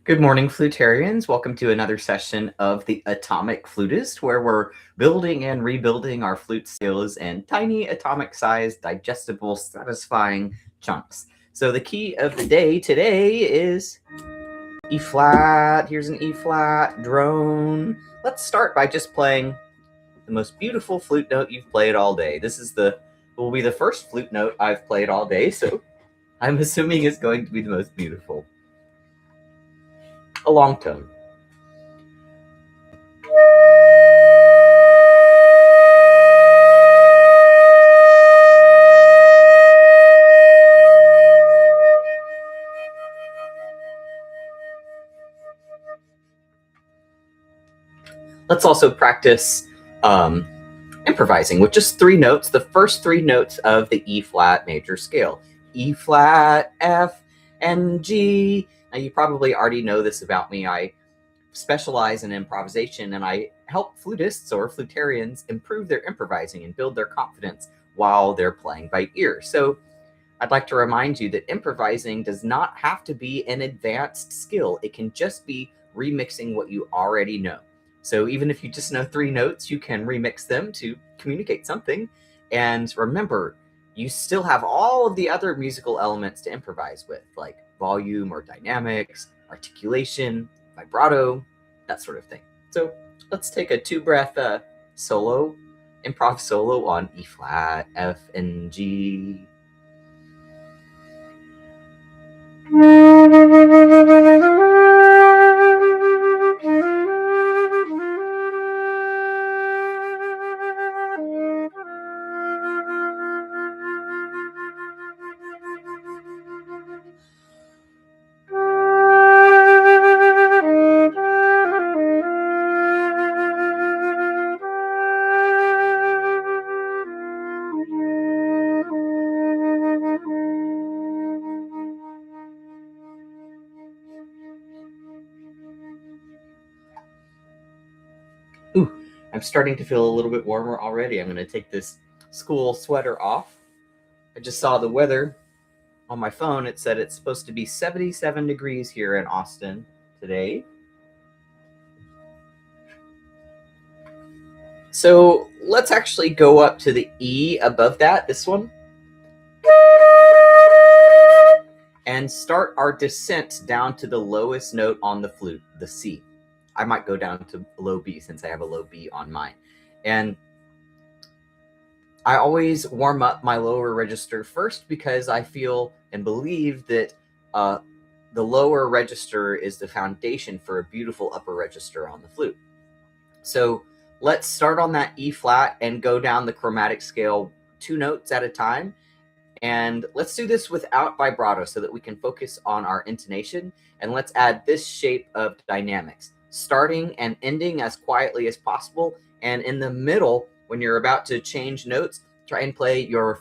Good morning, flutarians. Welcome to another session of the Atomic Flutist, where we're building and rebuilding our flute skills in tiny atomic-sized, digestible, satisfying chunks. So the key of the day today is E flat. Here's an E flat drone. Let's start by just playing the most beautiful flute note you've played all day. Will be the first flute note I've played all day, so I'm assuming it's going to be the most beautiful. A long tone. Let's also practice improvising with just three notes, the first three notes of the E flat major scale. E flat, F, and G. Now you probably already know this about me. I specialize in improvisation and I help flutists or flutarians improve their improvising and build their confidence while they're playing by ear. So I'd like to remind you that improvising does not have to be an advanced skill. It can just be remixing what you already know. So even if you just know three notes, you can remix them to communicate something. And remember, you still have all of the other musical elements to improvise with, like volume or dynamics, articulation, vibrato, that sort of thing. So let's take a two-breath solo, improv solo on E flat, F, and G. Ooh, I'm starting to feel a little bit warmer already. I'm going to take this school sweater off. I just saw the weather on my phone. It said it's supposed to be 77 degrees here in Austin today. So let's actually go up to the E above that, this one, and start our descent down to the lowest note on the flute, the C. I might go down to low B since I have a low B on mine. And I always warm up my lower register first because I feel and believe that the lower register is the foundation for a beautiful upper register on the flute. So let's start on that E flat and go down the chromatic scale 2 notes at a time. And let's do this without vibrato so that we can focus on our intonation. And let's add this shape of dynamics, starting and ending as quietly as possible. And in the middle, when you're about to change notes, try and play your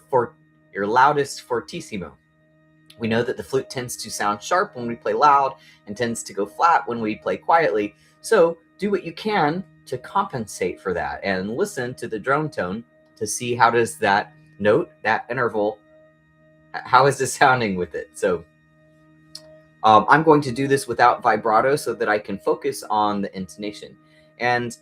loudest fortissimo. We know that the flute tends to sound sharp when we play loud and tends to go flat when we play quietly. So do what you can to compensate for that and listen to the drone tone to see how does that note, that interval, how is this sounding with it. So I'm going to do this without vibrato so that I can focus on the intonation. And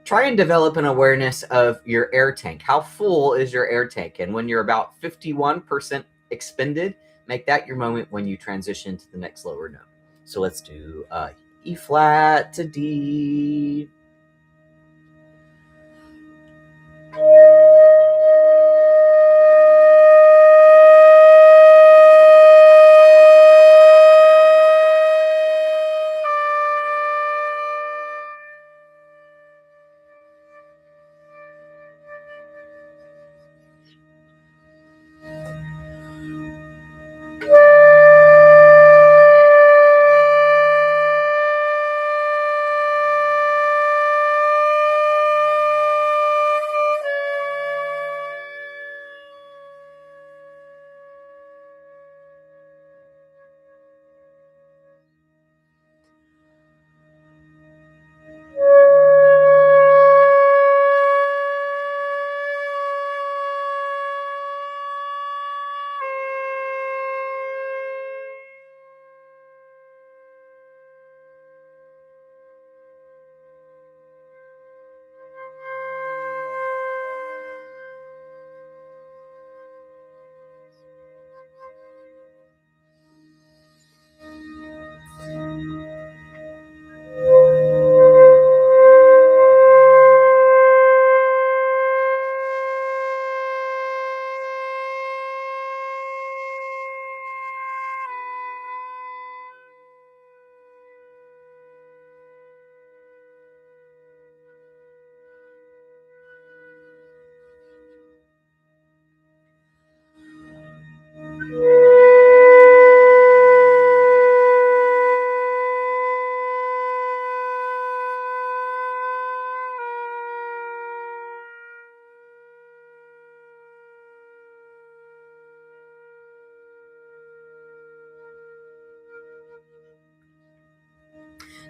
try and develop an awareness of your air tank. How full is your air tank? And when you're about 51% expended, make that your moment when you transition to the next lower note. So let's do E flat to D.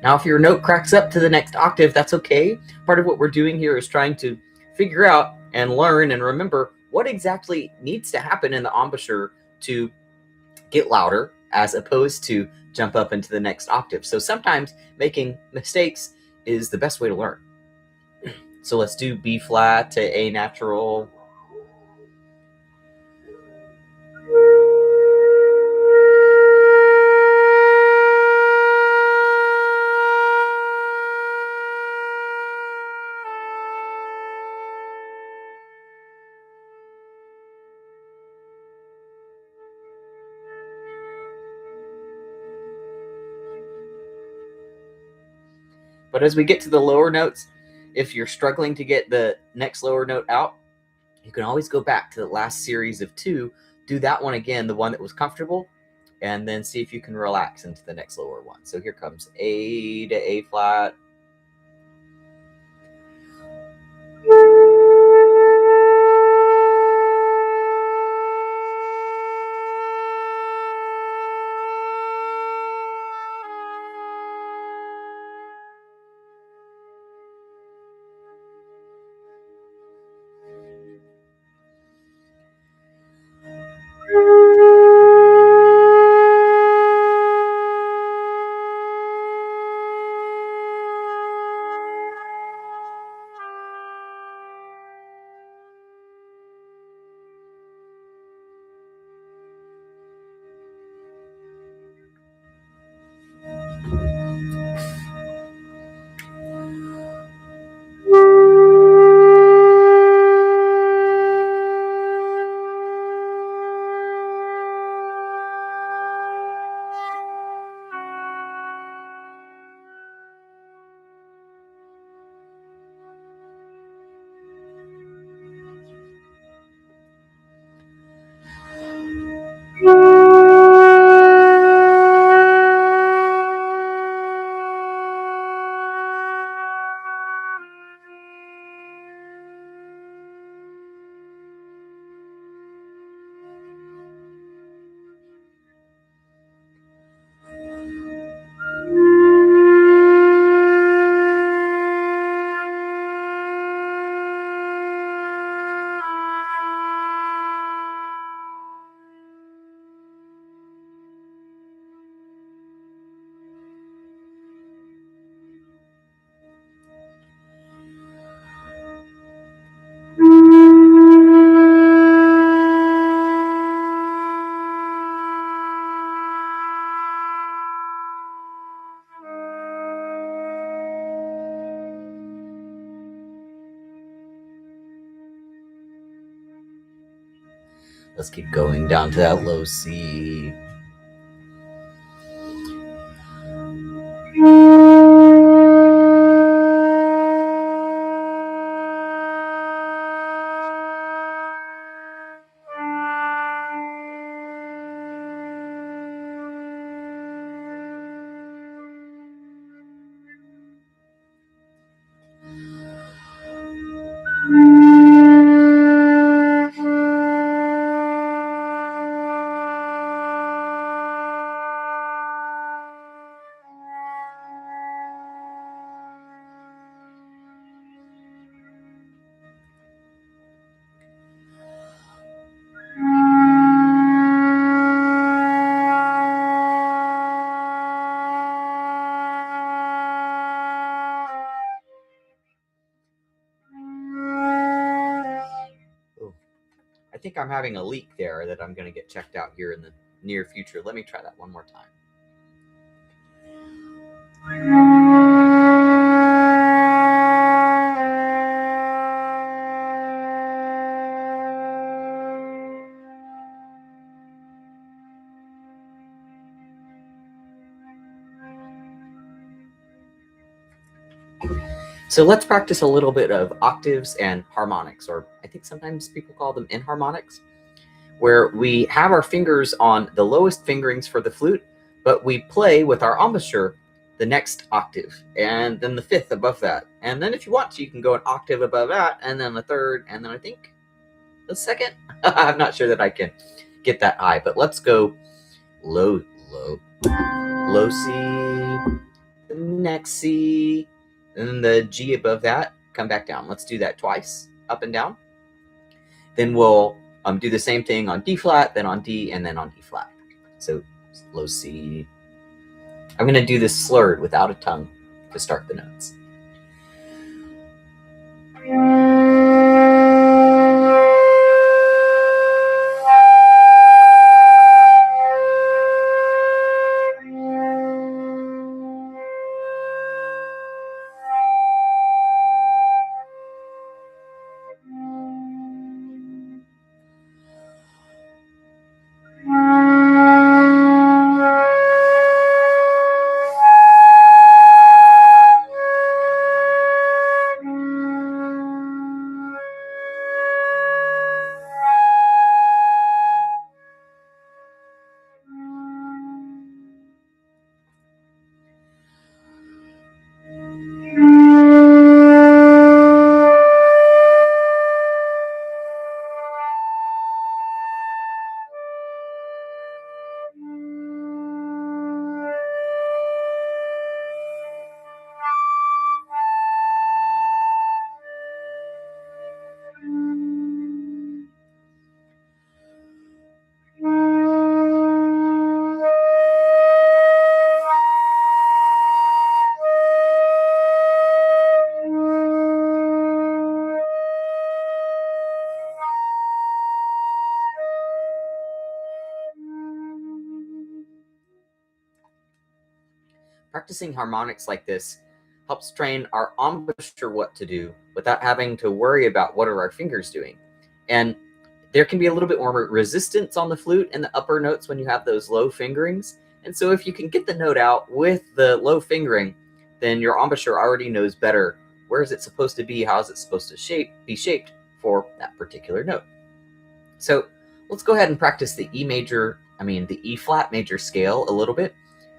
Now, if your note cracks up to the next octave, that's okay. Part of what we're doing here is trying to figure out and learn and remember what exactly needs to happen in the embouchure to get louder as opposed to jump up into the next octave. So sometimes making mistakes is the best way to learn. So let's do B flat to A natural. But as we get to the lower notes, if you're struggling to get the next lower note out, you can always go back to the last series of 2, do that one again, the one that was comfortable, and then see if you can relax into the next lower one. So here comes A to A flat. Let's keep going down to that low C. I think I'm having a leak there that I'm going to get checked out here in the near future. Let me try that one more time. So let's practice a little bit of octaves and harmonics, or I think sometimes people call them enharmonics, where we have our fingers on the lowest fingerings for the flute, but we play with our embouchure the next octave, and then the 5th above that. And then if you want to, you can go an octave above that, and then the 3rd, and then I think the 2nd. I'm not sure that I can get that high, but let's go low, low, low C, next C, and then the G above that, come back down. Let's do that twice, up and down. Then we'll do the same thing on D flat, then on D, and then on E flat. So low C. I'm going to do this slurred without a tongue to start the notes. Practicing harmonics like this helps train our embouchure what to do without having to worry about what are our fingers doing. And there can be a little bit more resistance on the flute and the upper notes when you have those low fingerings. And so if you can get the note out with the low fingering, then your embouchure already knows better where is it supposed to be, how is it supposed to be shaped for that particular note. So let's go ahead and practice the E flat major scale a little bit.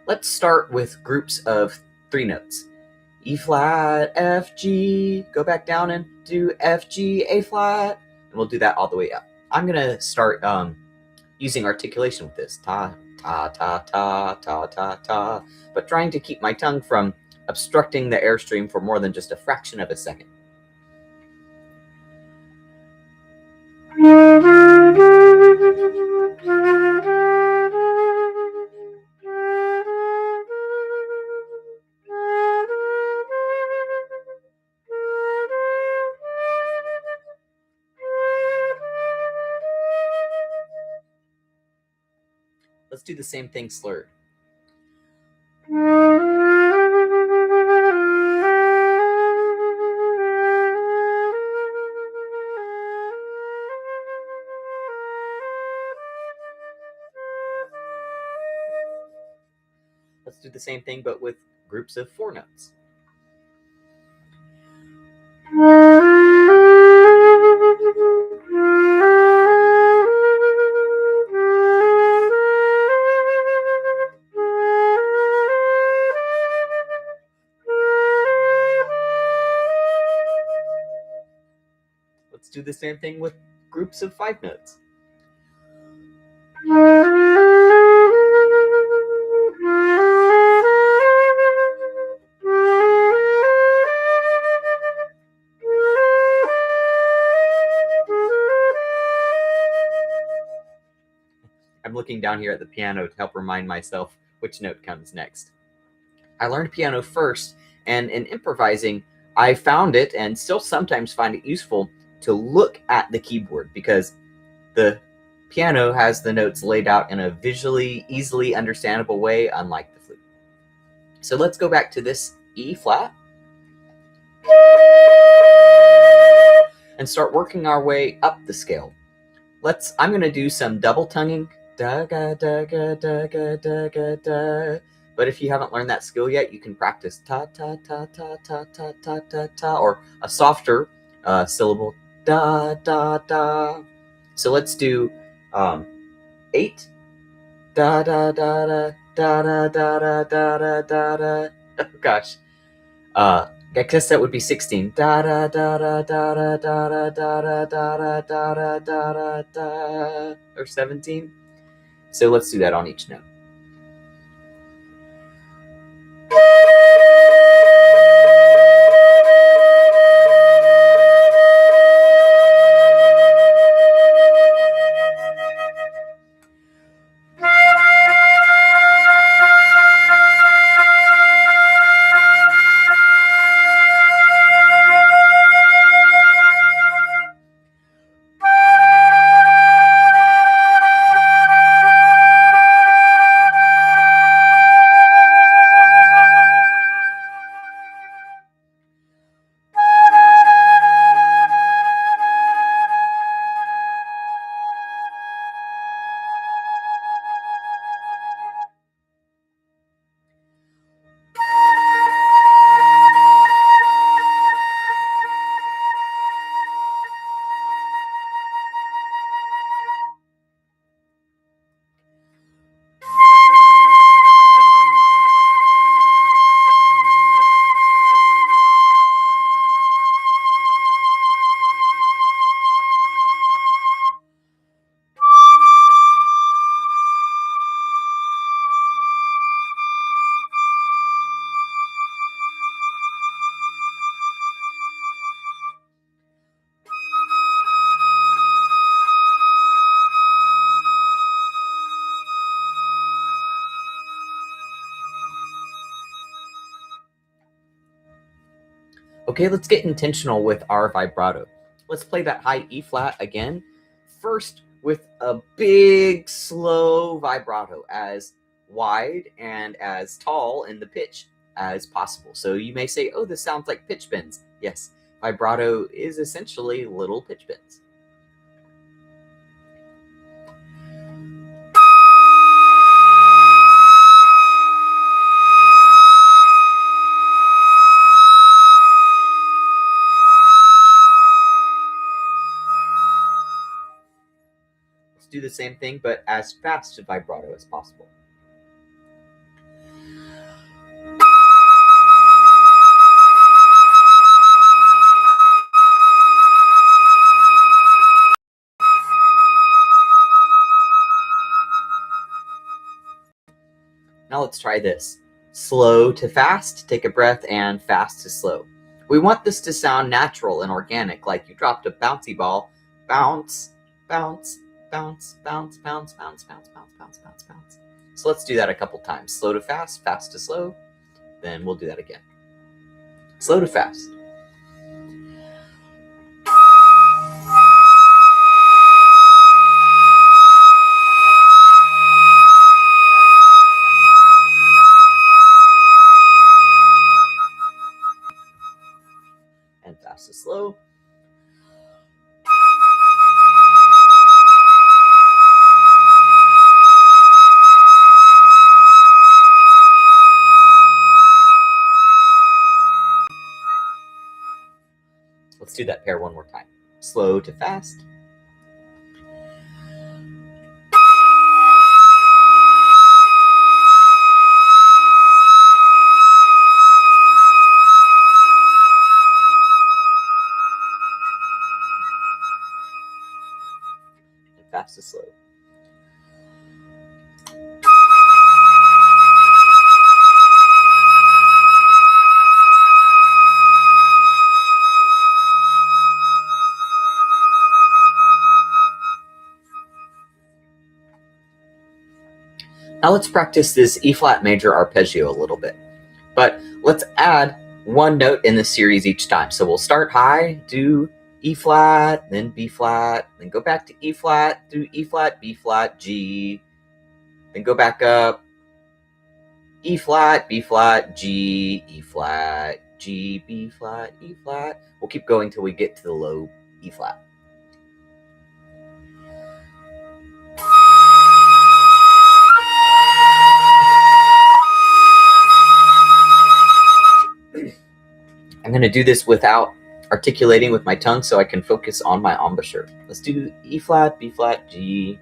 Let's start with groups of 3 notes. E flat, F, G, go back down and do F, G, A flat, and we'll do that all the way up. I'm gonna start using articulation with this, ta, ta, ta, ta, ta, ta, ta, but trying to keep my tongue from obstructing the airstream for more than just a fraction of a second. Let's do the same thing slurred. Let's do the same thing, but with groups of 4 notes. Let's do the same thing with groups of 5 notes. I'm looking down here at the piano to help remind myself which note comes next. I learned piano first, and in improvising, I found it and still sometimes find it useful to look at the keyboard because the piano has the notes laid out in a visually, easily understandable way, unlike the flute. So let's go back to this E flat and start working our way up the scale. I'm going to do some double tonguing. Da ga da ga da ga da ga da. But if you haven't learned that skill yet, you can practice ta ta ta ta ta ta ta ta ta, or a softer syllable da da da. So let's do 8 da da da da da da da da da da da. Oh gosh, I guess that would be 16. Da da da da da da da da da da da da da da, or 17. So let's do that on each note. Okay, let's get intentional with our vibrato. Let's play that high E flat again. First, with a big, slow vibrato, as wide and as tall in the pitch as possible. So you may say, oh, this sounds like pitch bends. Yes, vibrato is essentially little pitch bends. Let's do the same thing, but as fast a vibrato as possible. Now let's try this. Slow to fast, take a breath, and fast to slow. We want this to sound natural and organic, like you dropped a bouncy ball. Bounce, bounce, bounce, bounce, bounce, bounce, bounce, bounce, bounce, bounce, bounce. So let's do that a couple times. Slow to fast to slow. Then we'll do that again. Slow to fast. And fast to slow. Let's do that pair one more time. Slow to fast. And fast to slow. Now let's practice this E flat major arpeggio a little bit, but let's add one note in the series each time. So we'll start high, do E flat, then B flat, then go back to E flat, do E flat, B flat, G, then go back up, E flat, B flat, G, E flat, G, B flat, E flat. We'll keep going till we get to the low E flat. I'm going to do this without articulating with my tongue so I can focus on my embouchure. Let's do E flat, B flat, G.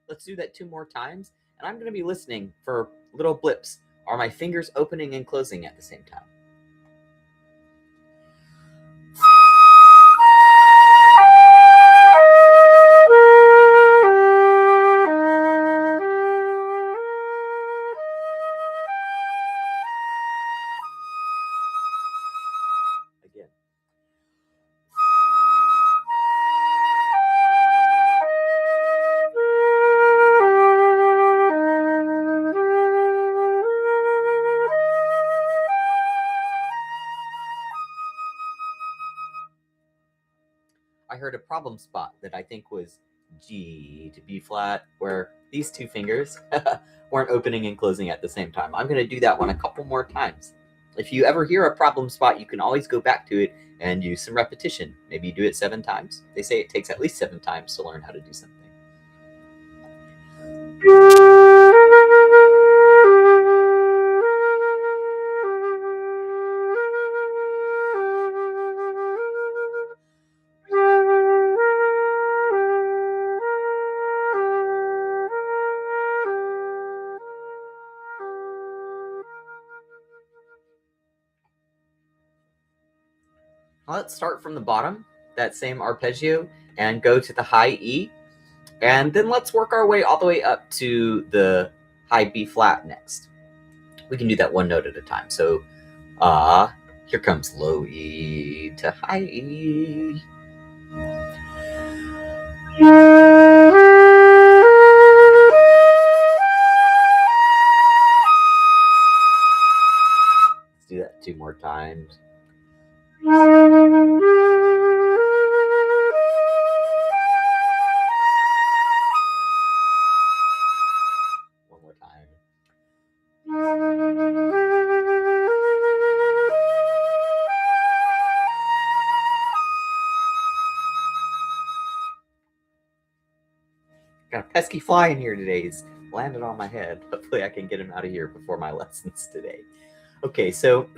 Let's do that 2 more times, and I'm going to be listening for little blips. Are my fingers opening and closing at the same time? Again. heard a problem spot that I think was G to B flat, where these two fingers weren't opening and closing at the same time. I'm going to do that one a couple more times. If you ever hear a problem spot, you can always go back to it and use some repetition. Maybe you do it 7 times. They say it takes at least 7 times to learn how to do something. Let's start from the bottom, that same arpeggio, and go to the high E. And then let's work our way all the way up to the high B flat next. We can do that one note at a time. So, here comes low E to high E. Let's do that 2 more times. One more time. Got a pesky fly in here today. He's landed on my head. Hopefully I can get him out of here before my lessons today. Okay, so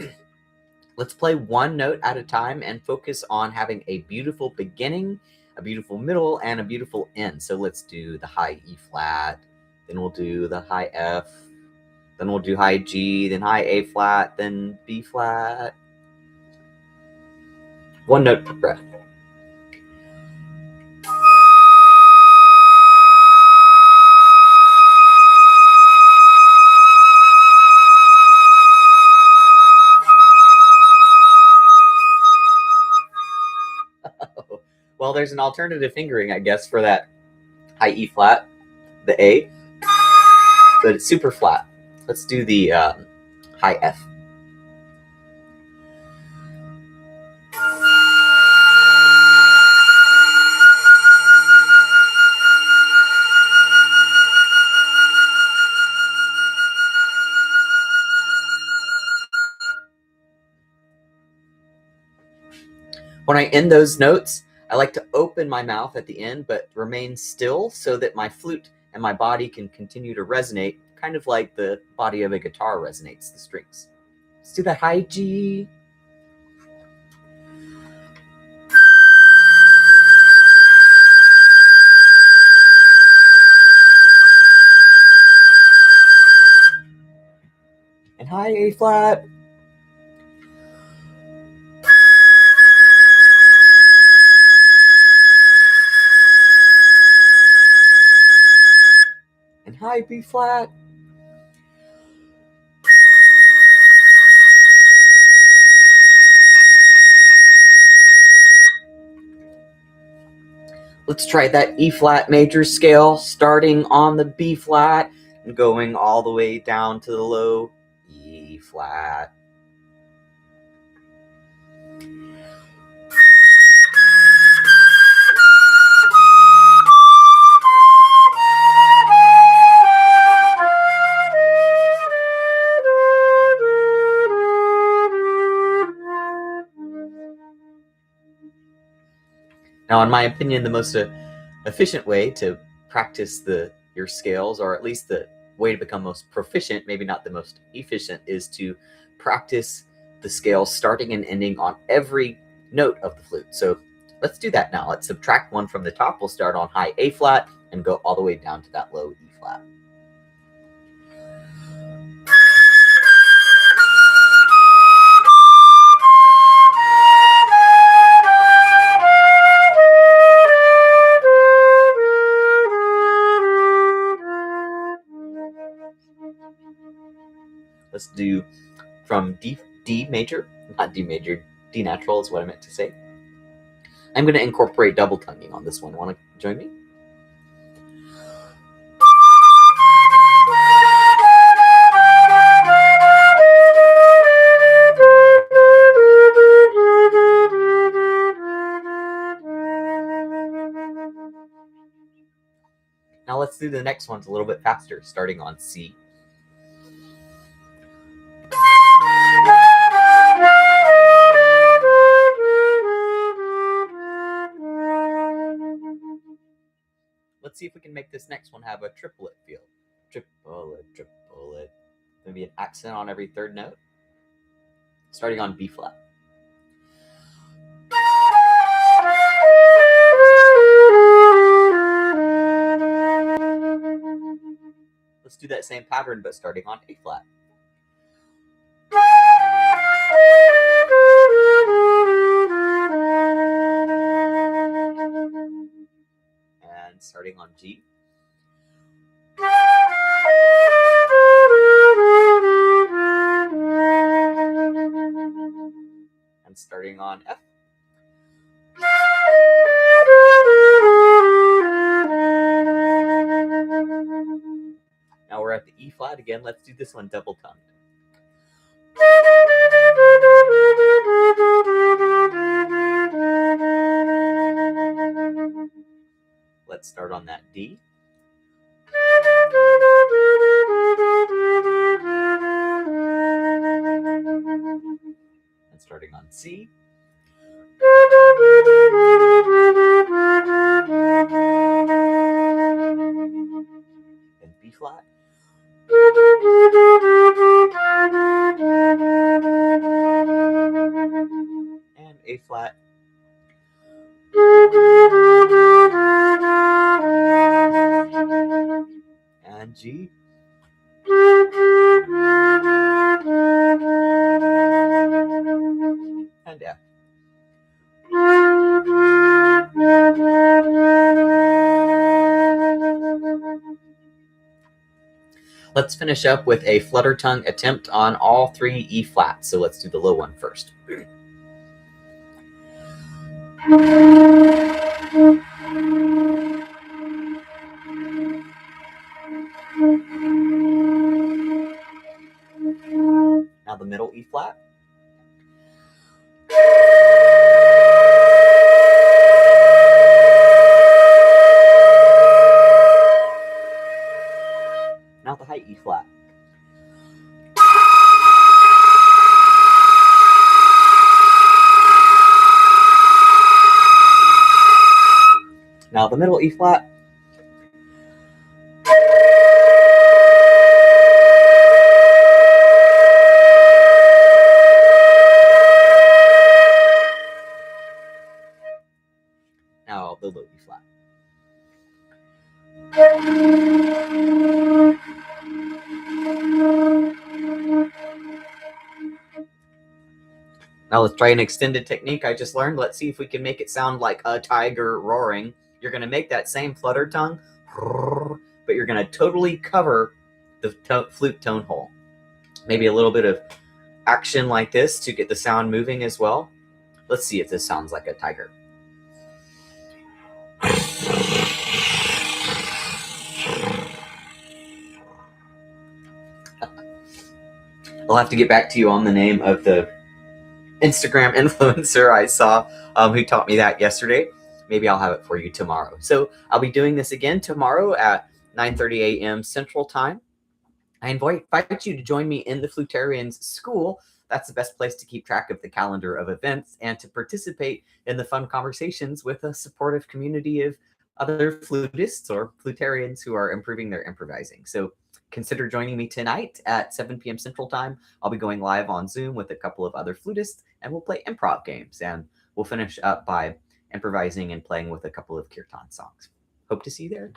let's play one note at a time and focus on having a beautiful beginning, a beautiful middle, and a beautiful end. So let's do the high E flat, then we'll do the high F, then we'll do high G, then high A flat, then B flat. One note per breath. Well, there's an alternative fingering, I guess, for that high E flat, the A, but it's super flat. Let's do the high F. When I end those notes, I like to open my mouth at the end, but remain still so that my flute and my body can continue to resonate, kind of like the body of a guitar resonates the strings. Let's do that high G. And high A flat. And high B flat. Let's try that E flat major scale, starting on the B flat and going all the way down to the low E flat. Now, in my opinion, the most efficient way to practice your scales, or at least the way to become most proficient, maybe not the most efficient, is to practice the scales starting and ending on every note of the flute. So let's do that now. Let's subtract 1 from the top. We'll start on high A flat and go all the way down to that low E flat. Let's do from D major, not D major, D natural is what I meant to say. I'm going to incorporate double tonguing on this one. Want to join me? do the next ones a little bit faster, starting on C. Let's see if we can make this next one have a triplet feel. Triplet, triplet. Maybe an accent on every third note. Starting on B flat. Let's do that same pattern, but starting on A flat. And starting on G. And starting on F. Now we're at the E flat again. Let's do this one double tongued. Let's start on that D. And starting on C. And B flat. And A flat. And G. And F. Let's finish up with a flutter tongue attempt on all three E flats. So let's do the low one first. Now the middle E flat. Now the high E flat. Now the middle E flat. Now the low E flat. Now let's try an extended technique I just learned. Let's see if we can make it sound like a tiger roaring. You're going to make that same flutter tongue, but you're going to totally cover the flute tone hole. Maybe a little bit of action like this to get the sound moving as well. Let's see if this sounds like a tiger. I'll have to get back to you on the name of the Instagram influencer I saw who taught me that yesterday. Maybe I'll have it for you tomorrow. So I'll be doing this again tomorrow at 9:30 a.m. Central Time. I invite you to join me in the Flutarians School. That's the best place to keep track of the calendar of events and to participate in the fun conversations with a supportive community of other flutists or flutarians who are improving their improvising. So consider joining me tonight at 7 p.m. Central Time. I'll be going live on Zoom with a couple of other flutists, and we'll play improv games. And we'll finish up by improvising and playing with a couple of kirtan songs. Hope to see you there.